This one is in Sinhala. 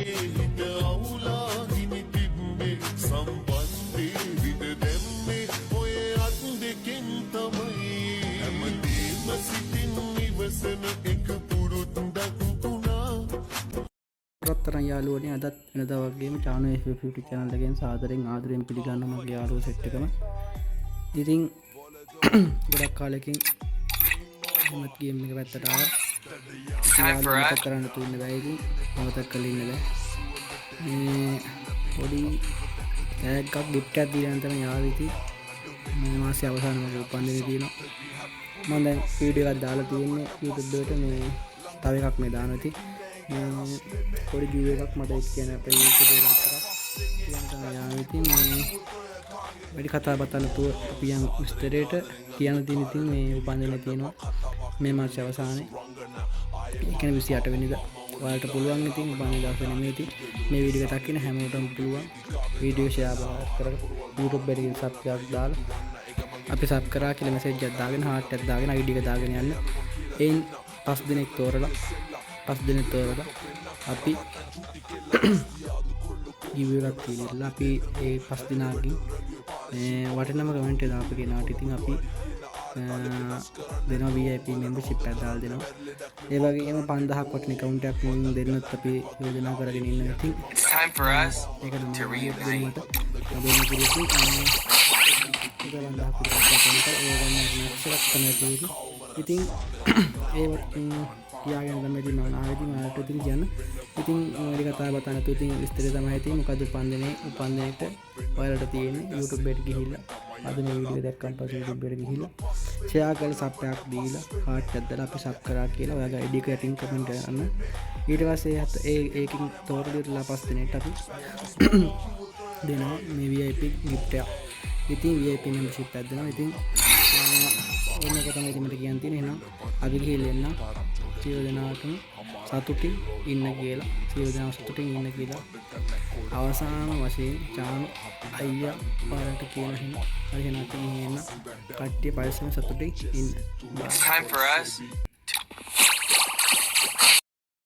හිත අවුලාගෙන තිබ්බේ සම්බන්ධේ විද දැම්මේ ඔය අත් දෙකෙන් තමයි හැමදේම සිතින් ඉවසන එක පුරුද්දක් වුණා. රත්තරන් යාළුවනේ අදත් වෙනදා වගේම චානල් FF YouTube channel එකෙන් සාදරයෙන් ආදරයෙන් පිළිගන්න මගේ යාළුවෝ සෙට් එකම. ඉතින් ගොඩක් කාලෙකින් මමත් ගේම් එක පැත්තට ආවා. යාළුවෝ කරන්න තුන්නේ බෑ ඉතින් මමත් කලින් ඉන්නේ මේ පොඩි ටැග් එකක් ගිෆ්ට් එකක් දීලා තමයි යාළුවෝ ඉතින් මේ මාසේ අවසාන මගේ උපන්දිනේ තියෙනවා. මම දැන් වීඩියෝ එකක් දාලා තියෙන්නේ YouTube එකට මේ තව එකක් මේ දානවා ඉතින් පොඩි ගිව එකක් මට එක් කියන අපේ YouTube එකක් කියන්න තමයි යාළුවෝ ඉතින් මේ වැඩි කතා බතා නැතුව අපි යන් විස්තරයට කියන්න තියෙන ඉතින් මේ උපන්දිනේ තියෙනවා මේ මාස අවසානයේ ඒ කියන්නේ 28 වෙනිදා ඔයාලට පුළුවන් ඉතින් උපන්දින දවසේ නෙමෙයි ඉතින් මේ වීඩියෝ එක දකින්න හැමෝටම පුළුවන් වීඩියෝ ෂෙයා කරලා YouTube එකේ සබ්ස්ක්‍රයිබ් දාලා අපි සබ් කරා කියලා මෙසේජ් එකක් දාගෙන හાર્ට් එකක් දාගෙන ID එක දාගෙන යන්න එයින් 5 දිනක් තෝරලා 5 දිනක් තෝරලා අපි ගිව් එකක් කියලා අපි ඒ 5 දිනාකින් වටිනම කමෙන්ට් එක දාපු කෙනාට ඉතින් අපි දෙනවා VIP membership එකක් දාලා දෙනවා. ඒ වගේම 5000ක් වටින account එකක් දෙන්නත් අපි යෝජනා කරගෙන ඉන්නවා. ඉතින් it's time for us to reunite. ඉතින් ඒවත් කියාගෙන තමයි ඉතින් මම ආවෙදී මාට ඉතින් කියන්න. ඉතින් වැඩි කතා බතා නැතුව ඉතින් විස්තරය තමයි ඉතින් මොකද උපන්දිනේට ඔයාලට තියෙන්නේ YouTube එකට ගිහිල්ලා අද මේ වීඩියෝ දැක්කන් පස්සේ YouTube එකට ගිහිල්ලා ෂෙයා කරලා සබ් එකක් දීලා හાર્ට් එකක් දාලා අපි සබ් කරා කියලා ඔයාගේ ID එක යටින් කමෙන්ට් කරන්න. ඊට පස්සේ ඒකකින් තෝරලා පස් දිනේට අපි දෙනවා මේ VIP gift එක. ඉතින් VIP membership එකක් දෙනවා. ඉතින් ඕනක තමයි ඉතින් මට කියන්න තියෙන්නේ. එහෙනම් අපි ගිහිල්ලා එන්න සියලු දෙනාටම සතුටින් ඉන්න කියලා සියලු දෙනා සතුටින් ඉන්න කියලා අවසාන වශයෙන් චානු අයියා පාරට කියන හිම හරි එහෙනම් අපි එන්න කට්ටිය පරිස්සම සතුටින් ඉන්න. It's time for us